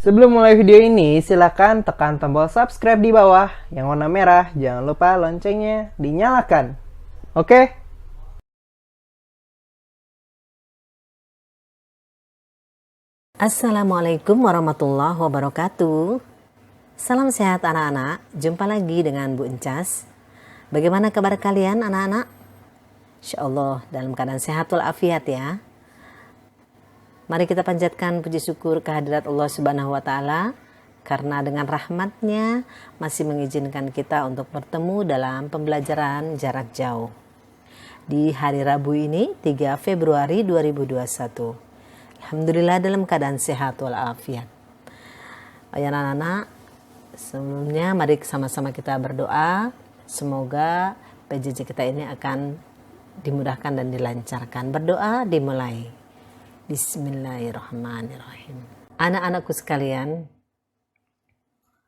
Sebelum mulai video ini, silakan tekan tombol subscribe di bawah yang warna merah. Jangan lupa loncengnya dinyalakan. Oke? Assalamualaikum warahmatullahi wabarakatuh. Salam sehat anak-anak. Jumpa lagi dengan Bu Encas. Bagaimana kabar kalian anak-anak? Insyaallah dalam keadaan sehat walafiat ya. Mari kita panjatkan puji syukur kehadirat Allah Subhanahu wa taala karena dengan rahmatnya masih mengizinkan kita untuk bertemu dalam pembelajaran jarak jauh. Di hari Rabu ini 3 Februari 2021. Alhamdulillah dalam keadaan sehat walafiat. Ayah anak-anak, sebelumnya mari sama-sama kita berdoa. Semoga PJJ kita ini akan dimudahkan dan dilancarkan. Berdoa dimulai. Bismillahirrahmanirrahim. Anak-anakku sekalian,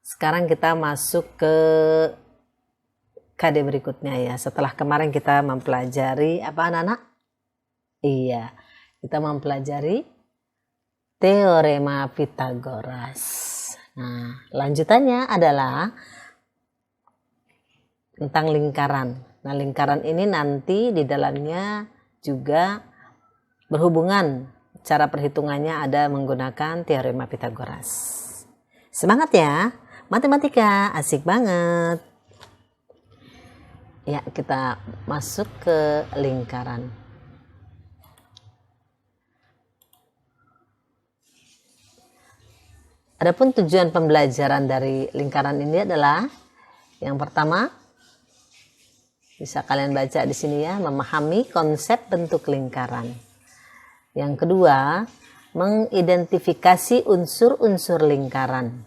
sekarang kita masuk ke KD berikutnya ya. Setelah kemarin kita mempelajari apa anak-anak? Iya, kita mempelajari teorema Pythagoras. Nah, lanjutannya adalah tentang lingkaran. Nah, lingkaran ini nanti di dalamnya juga berhubungan. Cara perhitungannya ada menggunakan teorema Pythagoras. Semangat ya, matematika asik banget. Ya, kita masuk ke lingkaran. Adapun tujuan pembelajaran dari lingkaran ini adalah yang pertama, bisa kalian baca di sini ya, memahami konsep bentuk lingkaran. Yang kedua, mengidentifikasi unsur-unsur lingkaran.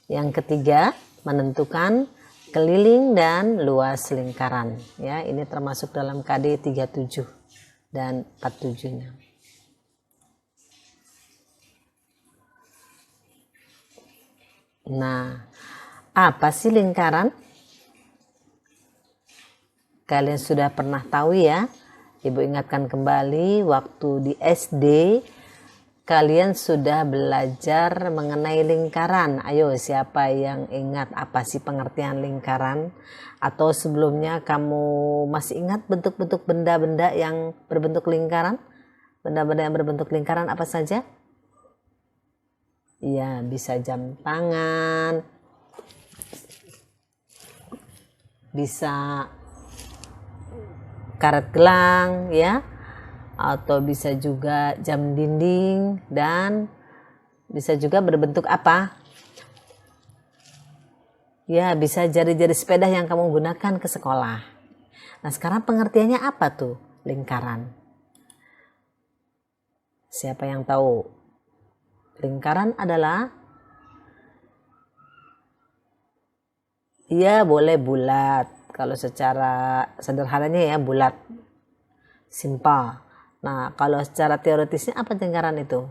Yang ketiga, menentukan keliling dan luas lingkaran. Ya, ini termasuk dalam KD 37 dan 47-nya. Nah, apa sih lingkaran? Kalian sudah pernah tahu ya? Ibu ingatkan kembali waktu di SD kalian sudah belajar mengenai lingkaran. Ayo siapa yang ingat apa sih pengertian lingkaran? Atau sebelumnya kamu masih ingat bentuk-bentuk benda-benda yang berbentuk lingkaran? Benda-benda yang berbentuk lingkaran apa saja? Iya, bisa jam tangan, bisa karet gelang ya, atau bisa juga jam dinding, dan bisa juga berbentuk apa ya, bisa jari-jari sepeda yang kamu gunakan ke sekolah. Nah, sekarang pengertiannya apa tuh lingkaran? Siapa yang tahu? Lingkaran adalah ya boleh bulat. Kalau secara sederhananya ya bulat, simpel. Nah, kalau secara teoritisnya apa lingkaran itu?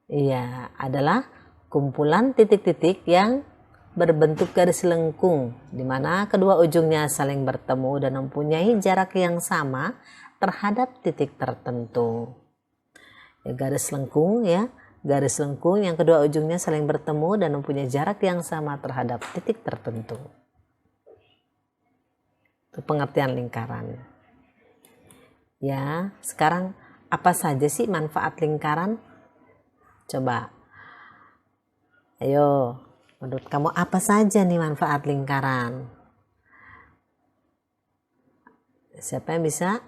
Iya, adalah kumpulan titik-titik yang berbentuk garis lengkung, di mana kedua ujungnya saling bertemu dan mempunyai jarak yang sama terhadap titik tertentu. Ya, garis lengkung ya, garis lengkung yang kedua ujungnya saling bertemu dan mempunyai jarak yang sama terhadap titik tertentu. Itu pengertian lingkaran. Ya, sekarang apa saja sih manfaat lingkaran? Coba. Ayo, menurut kamu apa saja nih manfaat lingkaran? Siapa yang bisa?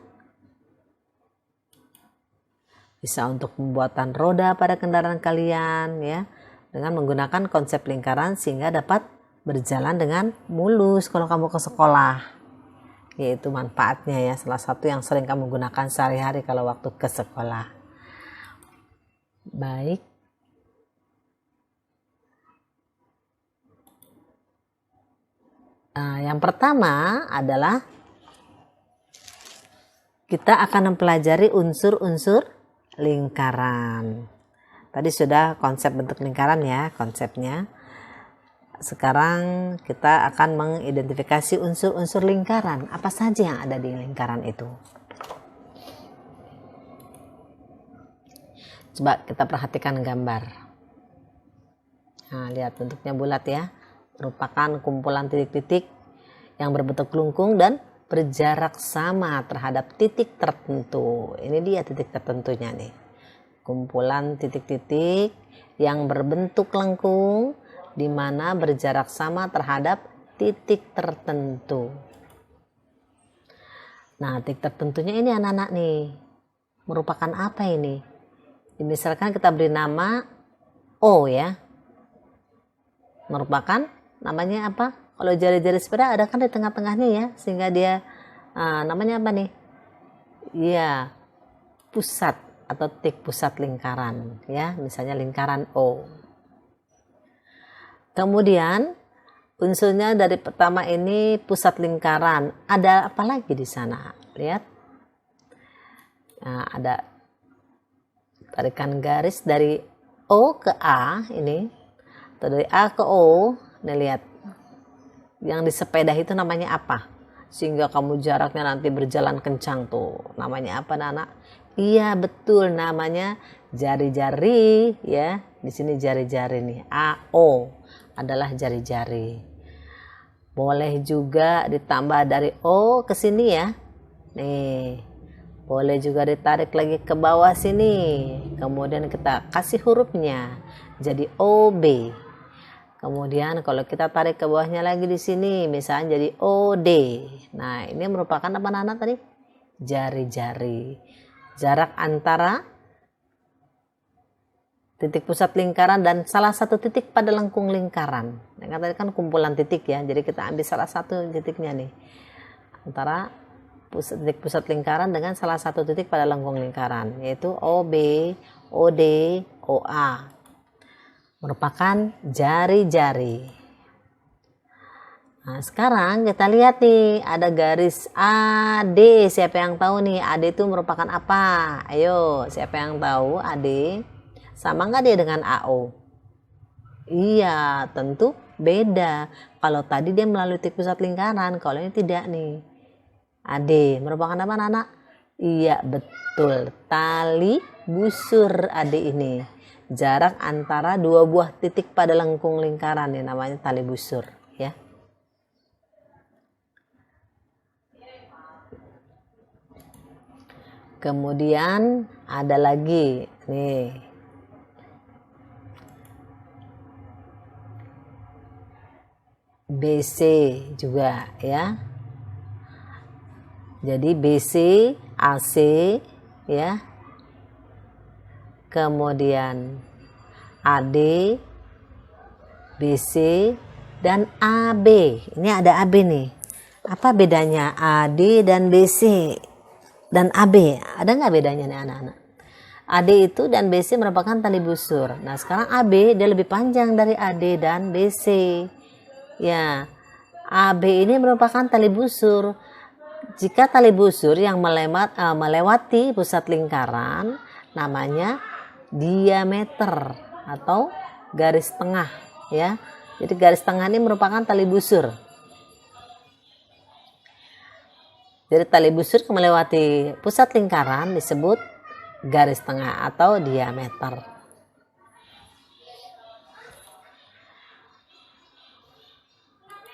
Bisa untuk pembuatan roda pada kendaraan kalian ya, dengan menggunakan konsep lingkaran sehingga dapat berjalan dengan mulus kalau kamu ke sekolah. Yaitu manfaatnya ya, salah satu yang sering kamu gunakan sehari-hari kalau waktu ke sekolah. Baik. Nah, yang pertama adalah kita akan mempelajari unsur-unsur lingkaran. Tadi sudah konsep bentuk lingkaran ya, konsepnya. Sekarang kita akan mengidentifikasi unsur-unsur lingkaran. Apa saja yang ada di lingkaran itu? Coba kita perhatikan gambar. Nah, lihat bentuknya bulat ya. Merupakan kumpulan titik-titik yang berbentuk lengkung dan berjarak sama terhadap titik tertentu. Ini dia titik tertentunya nih. Kumpulan titik-titik yang berbentuk lengkung di mana berjarak sama terhadap titik tertentu. Nah, titik tertentunya ini anak-anak nih. Merupakan apa ini? Misalkan kita beri nama O ya. Merupakan namanya apa? Kalau jari-jari sepeda ada kan di tengah-tengahnya ya, sehingga dia namanya apa nih? Iya, pusat atau titik pusat lingkaran ya, misalnya lingkaran O. Kemudian unsurnya dari pertama ini pusat lingkaran. Ada apa lagi di sana? Lihat. Nah, ada tarikan garis dari O ke A ini. Atau dari A ke O. Nih lihat. Yang di sepeda itu namanya apa? Sehingga kamu jaraknya nanti berjalan kencang tuh. Namanya apa, anak? Iya, betul, namanya jari-jari ya. Di sini jari-jari nih. AO adalah jari-jari. Boleh juga ditambah dari O ke sini ya. Nih. Boleh juga ditarik lagi ke bawah sini. Kemudian kita kasih hurufnya jadi OB. Kemudian kalau kita tarik ke bawahnya lagi di sini, misalnya jadi OD. Nah, ini merupakan apa anak-anak tadi? Jari-jari. Jarak antara titik pusat lingkaran dan salah satu titik pada lengkung lingkaran. Nah, tadi kan kumpulan titik ya, jadi kita ambil salah satu titiknya nih. Antara titik pusat lingkaran dengan salah satu titik pada lengkung lingkaran, yaitu OB, OD, OA. Merupakan jari-jari. Nah, sekarang kita lihat nih, ada garis AD. Siapa yang tahu nih, AD itu merupakan apa? Ayo, siapa yang tahu AD? Sama nggak dia dengan AO? Iya, tentu beda. Kalau tadi dia melalui titik pusat lingkaran, kalau ini tidak nih. AD merupakan apa anak-anak? Iya, betul. Tali busur AD ini. Jarak antara dua buah titik pada lengkung lingkaran yang namanya tali busur ya. Kemudian ada lagi nih. BC juga ya. Jadi BC, AC ya. Kemudian AD, BC, dan AB. Ini ada AB nih. Apa bedanya AD dan BC dan AB? Ada nggak bedanya nih anak-anak? AD itu dan BC merupakan tali busur. Nah, sekarang AB dia lebih panjang dari AD dan BC. Ya, AB ini merupakan tali busur. Jika tali busur yang melewati pusat lingkaran, namanya diameter atau garis tengah ya. Jadi garis tengah ini merupakan tali busur. Jadi tali busur yang melewati pusat lingkaran disebut garis tengah atau diameter.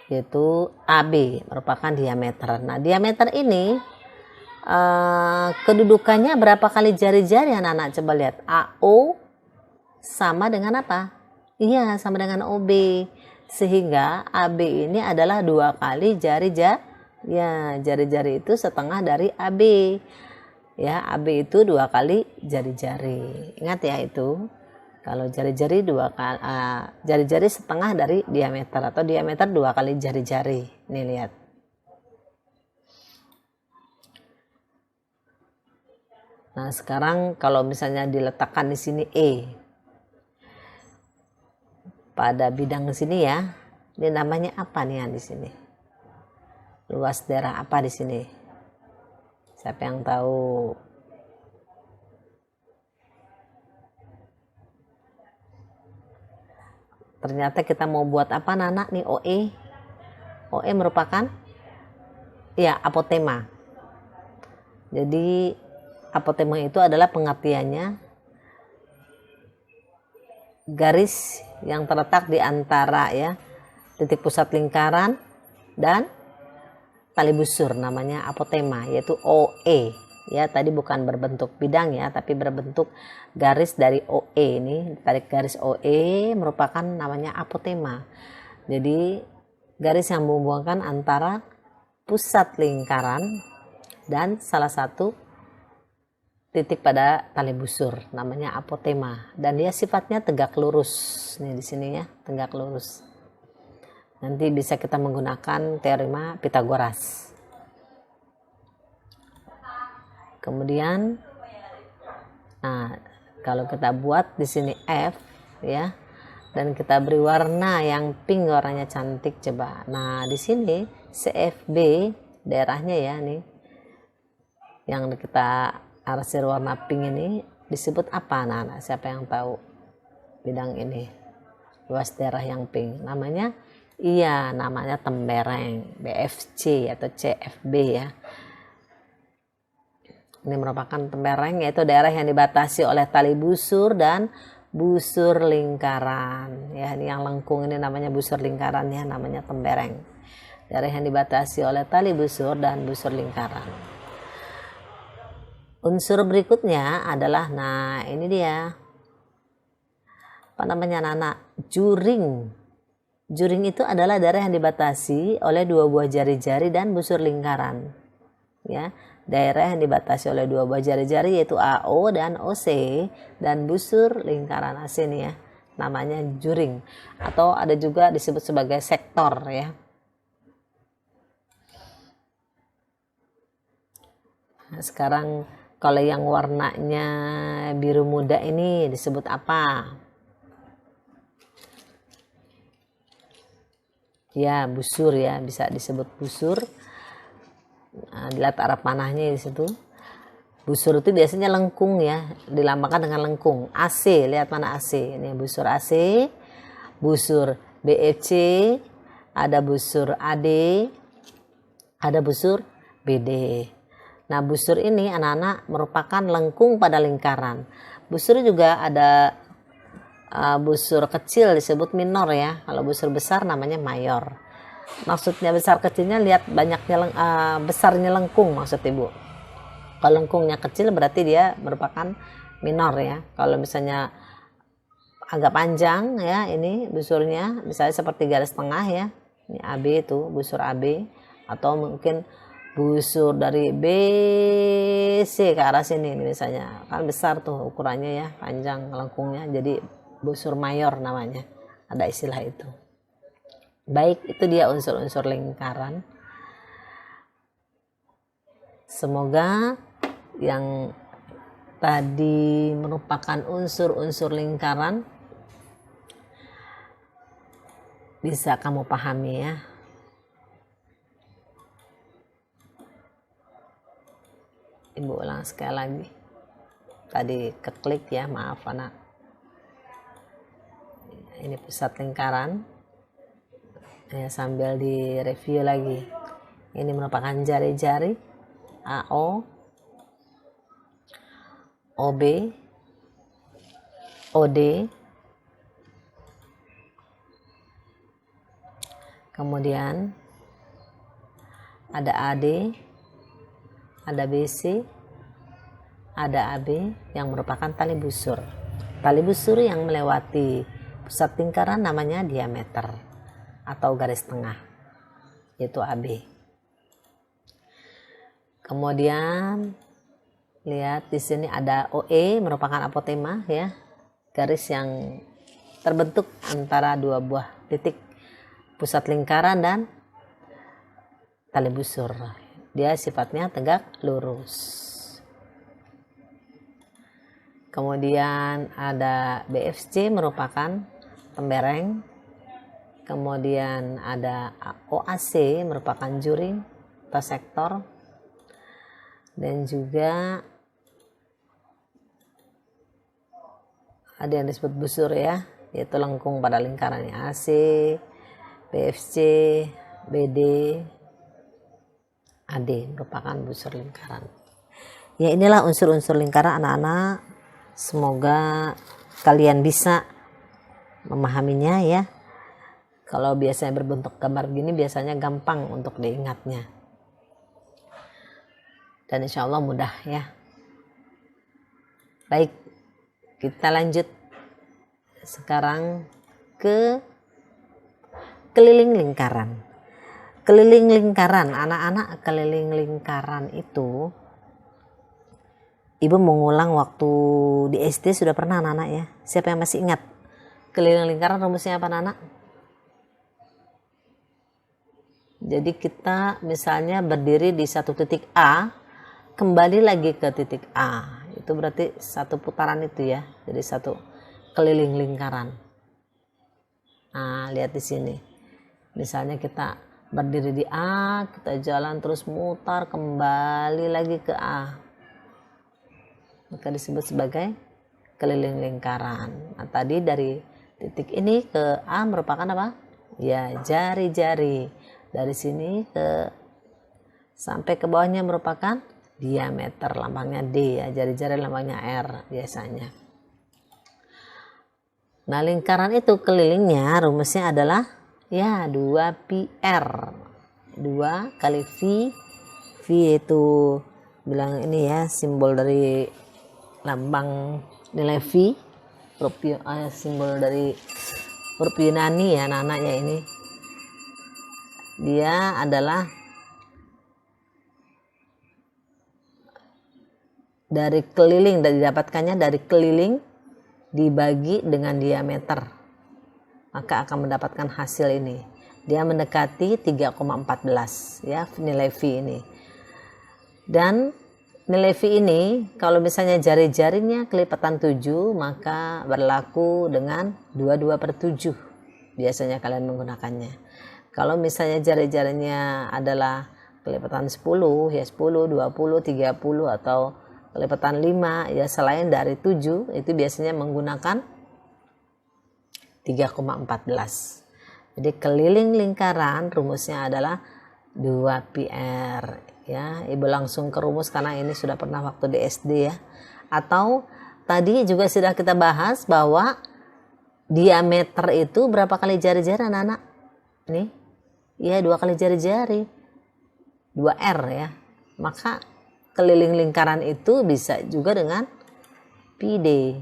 Yaitu AB merupakan diameter. Nah, diameter ini kedudukannya berapa kali jari-jari anak-anak? Coba lihat. AO sama dengan apa? Iya, sama dengan OB. Sehingga AB ini adalah 2 kali jari-jari. Ya, jari-jari itu setengah dari AB. Ya, AB itu 2 kali jari-jari. Ingat ya itu. Kalau jari-jari 2 kali, jari-jari setengah dari diameter atau diameter 2 kali jari-jari. Nih lihat. Nah, sekarang kalau misalnya diletakkan di sini E pada bidang sini ya, ini namanya apa nih yang di sini? Luas daerah apa di sini? Siapa yang tahu? Ternyata kita mau buat apa anak nih OE? OE merupakan ya apotema. Jadi apotema itu adalah pengertiannya garis yang terletak di antara ya titik pusat lingkaran dan tali busur, namanya apotema, yaitu OE. Ya, tadi bukan berbentuk bidang ya, tapi berbentuk garis dari OE. Ini tarik garis OE merupakan namanya apotema. Jadi garis yang menghubungkan antara pusat lingkaran dan salah satu titik pada tali busur, namanya apotema, dan dia sifatnya tegak lurus. Nih di sini ya, tegak lurus. Nanti bisa kita menggunakan teorema Pitagoras. Kemudian, nah kalau kita buat di sini F ya, dan kita beri warna yang pink, warnanya cantik coba. Nah di sini CFB daerahnya ya nih, yang kita arsir warna pink ini disebut apa? Nah, siapa yang tahu bidang ini? Luas daerah yang pink namanya, iya namanya tembereng, BFC atau CFB ya. Ini merupakan tembereng, yaitu daerah yang dibatasi oleh tali busur dan busur lingkaran ya. Ini yang lengkung ini namanya busur lingkaran ya, namanya tembereng. Daerah yang dibatasi oleh tali busur dan busur lingkaran. Unsur berikutnya adalah, nah ini dia, apa namanya anak-anak, juring. Juring itu adalah daerah yang dibatasi oleh dua buah jari-jari dan busur lingkaran. Ya, daerah yang dibatasi oleh dua buah jari-jari yaitu AO dan OC dan busur lingkaran AC nih ya, namanya juring, atau ada juga disebut sebagai sektor ya. Nah, sekarang kalau yang warnanya biru muda ini disebut apa? Ya, busur ya, bisa disebut busur. Nah, dilihat arah panahnya di situ. Busur itu biasanya lengkung ya, dilambangkan dengan lengkung. AC, lihat mana AC. Ini busur AC, busur BFC, ada busur AD, ada busur BD. Nah, busur ini anak-anak merupakan lengkung pada lingkaran. Busur juga ada busur kecil disebut minor ya. Kalau busur besar namanya mayor. Maksudnya besar kecilnya, lihat banyaknya besarnya lengkung maksud Ibu. Kalau lengkungnya kecil berarti dia merupakan minor ya. Kalau misalnya agak panjang ya, ini busurnya misalnya seperti garis tengah ya. Ini AB itu busur AB, atau mungkin busur dari BC ke arah sini misalnya, kan besar tuh ukurannya ya, panjang lengkungnya, jadi busur mayor namanya, ada istilah itu. Baik, itu dia unsur-unsur lingkaran. Semoga yang tadi merupakan unsur-unsur lingkaran bisa kamu pahami ya. Ibu ulang sekali lagi. Tadi keklik ya, maaf anak. Ini pusat lingkaran. Ya, sambil direview lagi. Ini merupakan jari-jari AO, OB, OD, kemudian ada AD, ada BC, ada AB yang merupakan tali busur. Tali busur yang melewati pusat lingkaran namanya diameter atau garis tengah, yaitu AB. Kemudian lihat di sini ada OE merupakan apotema ya, garis yang terbentuk antara dua buah titik pusat lingkaran dan tali busur. Dia sifatnya tegak lurus. Kemudian ada BFC merupakan tembereng. Kemudian ada OAC merupakan juring atau sektor. Dan juga ada yang disebut busur ya, yaitu lengkung pada lingkarannya. AC, BFC, BD, AD merupakan busur lingkaran. Ya, inilah unsur-unsur lingkaran anak-anak. Semoga kalian bisa memahaminya ya. Kalau biasanya berbentuk gambar gini biasanya gampang untuk diingatnya. Dan insya Allah mudah ya. Baik, kita lanjut sekarang ke keliling lingkaran. Keliling lingkaran, anak-anak, keliling lingkaran itu Ibu mengulang waktu di SD sudah pernah anak-anak ya. Siapa yang masih ingat? Keliling lingkaran rumusnya apa anak-anak? Jadi kita misalnya berdiri di satu titik A, kembali lagi ke titik A. Itu berarti satu putaran itu ya. Jadi satu keliling lingkaran. Nah, lihat di sini. Misalnya kita berdiri di A, kita jalan terus mutar kembali lagi ke A. Maka disebut sebagai keliling lingkaran. Nah, tadi dari titik ini ke A merupakan apa? Ya, jari-jari. Dari sini ke sampai ke bawahnya merupakan diameter, lambangnya D ya, jari-jari lambangnya R biasanya. Nah, lingkaran itu kelilingnya rumusnya adalah ya 2πr. 2 kali V. V itu bilang ini ya simbol dari lambang nilai V, simbol dari huruf Yunani ya anak-anaknya ini. Dia adalah dari keliling, dan didapatkannya dari keliling dibagi dengan diameter, maka akan mendapatkan hasil ini. Dia mendekati 3,14 ya nilai V ini. Dan nilai V ini kalau misalnya jari-jarinya kelipatan 7, maka berlaku dengan 22/7 biasanya kalian menggunakannya. Kalau misalnya jari-jarinya adalah kelipatan 10 ya 10, 20, 30 atau kelipatan 5 ya selain dari 7 itu biasanya menggunakan 3,14. Jadi keliling lingkaran rumusnya adalah 2πr ya. Ibu langsung ke rumus karena ini sudah pernah waktu di SD ya. Atau tadi juga sudah kita bahas bahwa diameter itu berapa kali jari-jari anak-anak? Nih. Ya 2 kali jari-jari. 2R ya. Maka keliling lingkaran itu bisa juga dengan PD.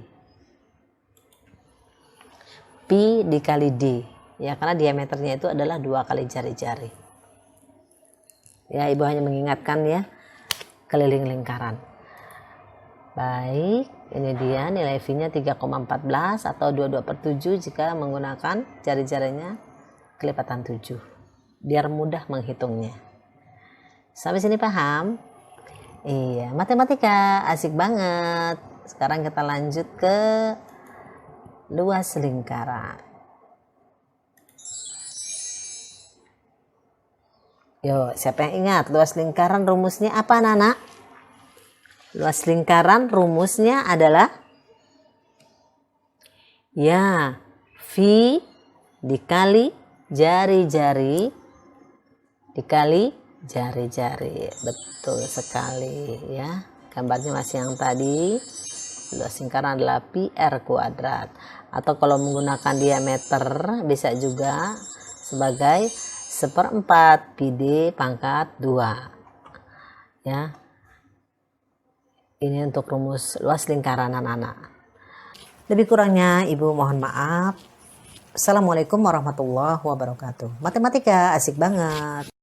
Pi dikali D. Ya, karena diameternya itu adalah 2 kali jari-jari. Ya, Ibu hanya mengingatkan ya keliling lingkaran. Baik, ini dia nilai V-nya 3,14 atau 22/7 jika menggunakan jari-jarinya kelipatan 7. Biar mudah menghitungnya. Sampai sini paham? Iya, matematika asik banget. Sekarang kita lanjut ke luas lingkaran. Yo, siapa yang ingat luas lingkaran rumusnya apa, Nana? Luas lingkaran rumusnya adalah ya V dikali jari-jari dikali jari-jari. Betul sekali ya. Gambarnya masih yang tadi. Luas lingkaran adalah πr kuadrat. Atau kalau menggunakan diameter bisa juga sebagai 1/4 πd pangkat 2. Ya. Ini untuk rumus luas lingkaran anak-anak. Lebih kurangnya Ibu mohon maaf. Assalamualaikum warahmatullahi wabarakatuh. Matematika asik banget.